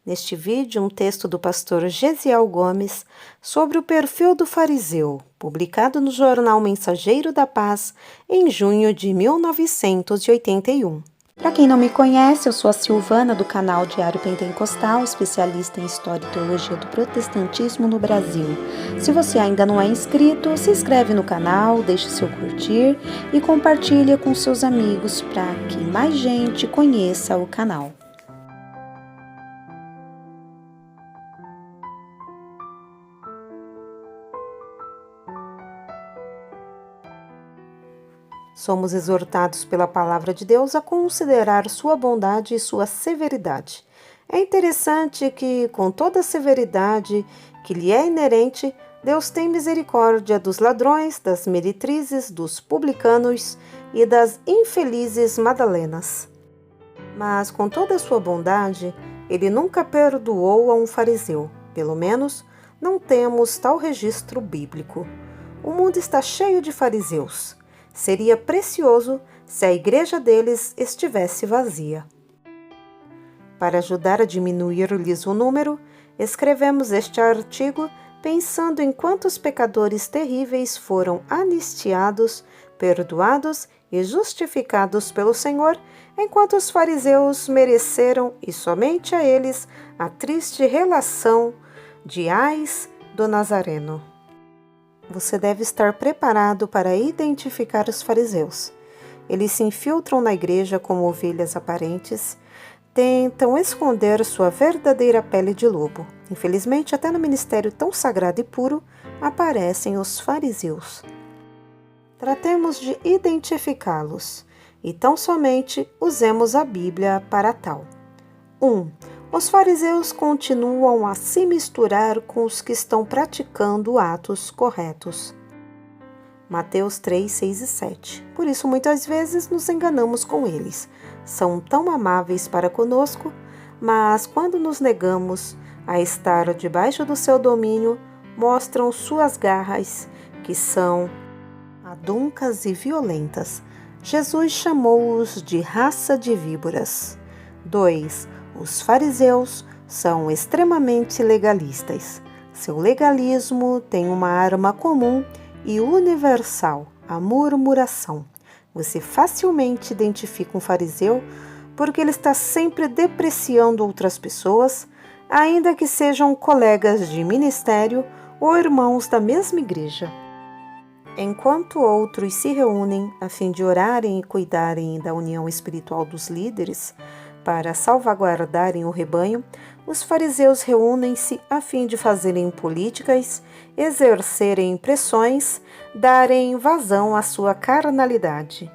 Neste vídeo, um texto do pastor Gesiel Gomes sobre o perfil do fariseu, publicado no jornal Mensageiro da Paz em junho de 1981. Para quem não me conhece, eu sou a Silvana do canal Diário Pentecostal, especialista em História e Teologia do Protestantismo no Brasil. Se você ainda não é inscrito, se inscreve no canal, deixe seu curtir e compartilha com seus amigos para que mais gente conheça o canal. Somos exortados pela palavra de Deus a considerar sua bondade e sua severidade. É interessante que, com toda a severidade que lhe é inerente, Deus tem misericórdia dos ladrões, das meretrizes, dos publicanos e das infelizes Madalenas. Mas, com toda a sua bondade, ele nunca perdoou a um fariseu. Pelo menos, não temos tal registro bíblico. O mundo está cheio de fariseus. Seria precioso se a igreja deles estivesse vazia. Para ajudar a diminuir-lhes o número, escrevemos este artigo pensando em quantos pecadores terríveis foram anistiados, perdoados e justificados pelo Senhor, enquanto os fariseus mereceram, e somente a eles, a triste relação de ais do Nazareno. Você deve estar preparado para identificar os fariseus. Eles se infiltram na igreja como ovelhas aparentes, tentam esconder sua verdadeira pele de lobo. Infelizmente, até no ministério tão sagrado e puro, aparecem os fariseus. Tratemos de identificá-los e tão somente usemos a Bíblia para tal. 1. Os fariseus continuam a se misturar com os que estão praticando atos corretos. Mateus 3, 6 e 7. Por isso, muitas vezes nos enganamos com eles. São tão amáveis para conosco, mas quando nos negamos a estar debaixo do seu domínio, mostram suas garras, que são aduncas e violentas. Jesus chamou-os de raça de víboras. 2. Os fariseus são extremamente legalistas. Seu legalismo tem uma arma comum e universal, a murmuração. Você facilmente identifica um fariseu porque ele está sempre depreciando outras pessoas, ainda que sejam colegas de ministério ou irmãos da mesma igreja. Enquanto outros se reúnem a fim de orarem e cuidarem da união espiritual dos líderes, para salvaguardarem o rebanho, os fariseus reúnem-se a fim de fazerem políticas, exercerem pressões, darem vazão à sua carnalidade.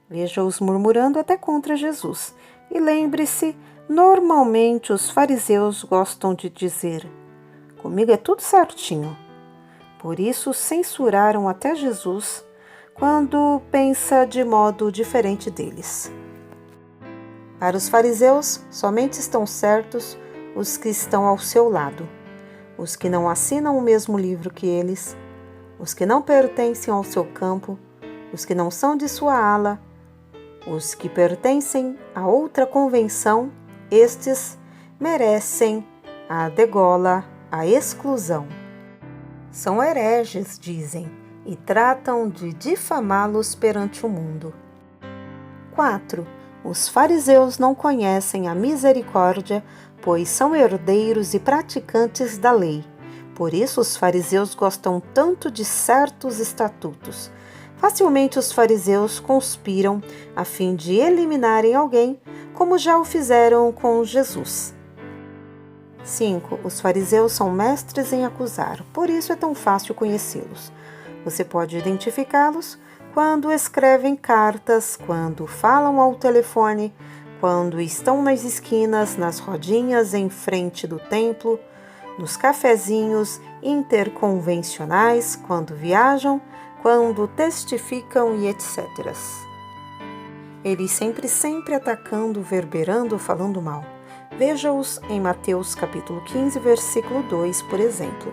Veja-os murmurando até contra Jesus. E lembre-se, normalmente os fariseus gostam de dizer: "Comigo é tudo certinho". Por isso censuraram até Jesus quando pensa de modo diferente deles. Para os fariseus, somente estão certos os que estão ao seu lado, os que não assinam o mesmo livro que eles, os que não pertencem ao seu campo, os que não são de sua ala, os que pertencem a outra convenção, estes merecem a degola, a exclusão. São hereges, dizem, e tratam de difamá-los perante o mundo. 4. Os fariseus não conhecem a misericórdia, pois são herdeiros e praticantes da lei. Por isso os fariseus gostam tanto de certos estatutos. Facilmente os fariseus conspiram a fim de eliminarem alguém, como já o fizeram com Jesus. 5. Os fariseus são mestres em acusar, por isso é tão fácil conhecê-los. Você pode identificá-los quando escrevem cartas, quando falam ao telefone, quando estão nas esquinas, nas rodinhas em frente do templo, nos cafezinhos interconvencionais, quando viajam, quando testificam e etc. Eles sempre atacando, verberando, falando mal. Veja-os em Mateus capítulo 15, versículo 2, por exemplo.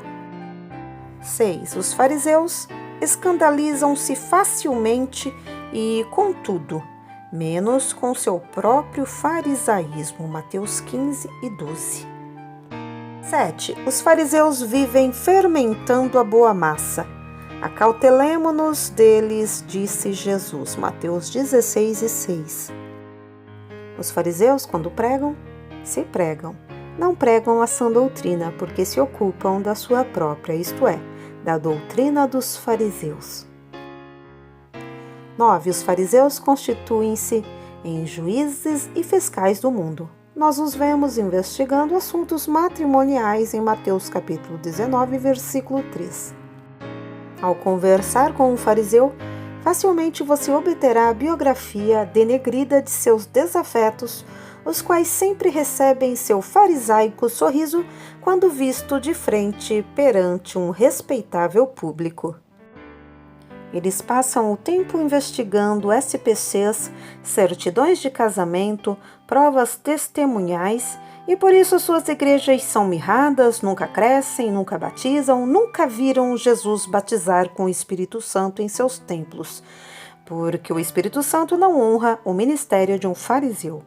6. Os fariseus escandalizam-se facilmente e, contudo, menos com seu próprio farisaísmo. Mateus 15 e 12. 7. Os fariseus vivem fermentando a boa massa. Acautelemo-nos deles, disse Jesus. Mateus 16 e 6. Os fariseus, quando pregam, se pregam. Não pregam a sã doutrina, porque se ocupam da sua própria, isto é, da doutrina dos fariseus. 9. Os fariseus constituem-se em juízes e fiscais do mundo. Nós os vemos investigando assuntos matrimoniais em Mateus capítulo 19, versículo 3. Ao conversar com um fariseu, facilmente você obterá a biografia denegrida de seus desafetos, os quais sempre recebem seu farisaico sorriso quando visto de frente perante um respeitável público. Eles passam o tempo investigando SPCs, certidões de casamento, provas testemunhais, e por isso suas igrejas são mirradas, nunca crescem, nunca batizam, nunca viram Jesus batizar com o Espírito Santo em seus templos, porque o Espírito Santo não honra o ministério de um fariseu.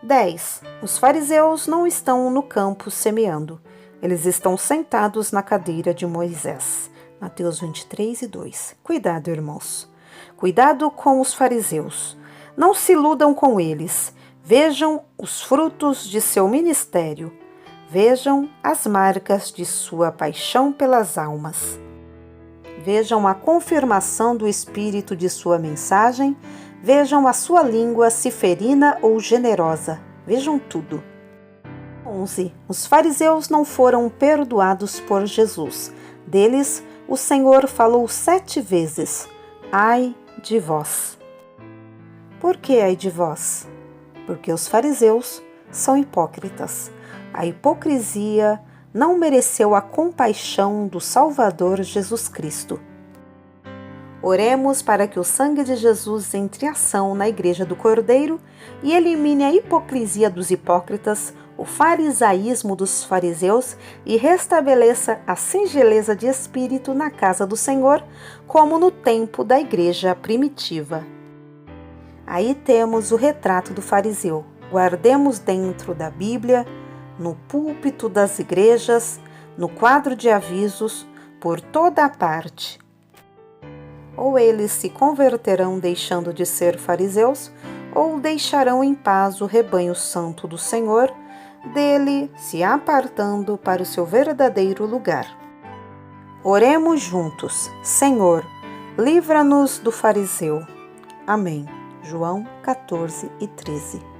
10. Os fariseus não estão no campo semeando, eles estão sentados na cadeira de Moisés. Mateus 23 e 2. Cuidado, irmãos. Cuidado com os fariseus. Não se iludam com eles. Vejam os frutos de seu ministério. Vejam as marcas de sua paixão pelas almas. Vejam a confirmação do espírito de sua mensagem. Vejam a sua língua, se ferina ou generosa. Vejam tudo. 11. Os fariseus não foram perdoados por Jesus. Deles, o Senhor falou 7 vezes: ai de vós. Por que ai de vós? Porque os fariseus são hipócritas. A hipocrisia não mereceu a compaixão do Salvador Jesus Cristo. Oremos para que o sangue de Jesus entre em ação na Igreja do Cordeiro e elimine a hipocrisia dos hipócritas, o farisaísmo dos fariseus e restabeleça a singeleza de espírito na casa do Senhor, como no tempo da igreja primitiva. Aí temos o retrato do fariseu. Guardemos dentro da Bíblia, no púlpito das igrejas, no quadro de avisos, por toda a parte. Ou eles se converterão deixando de ser fariseus, ou deixarão em paz o rebanho santo do Senhor, dele se apartando para o seu verdadeiro lugar. Oremos juntos. Senhor, livra-nos do fariseu. Amém. João 14 e 13.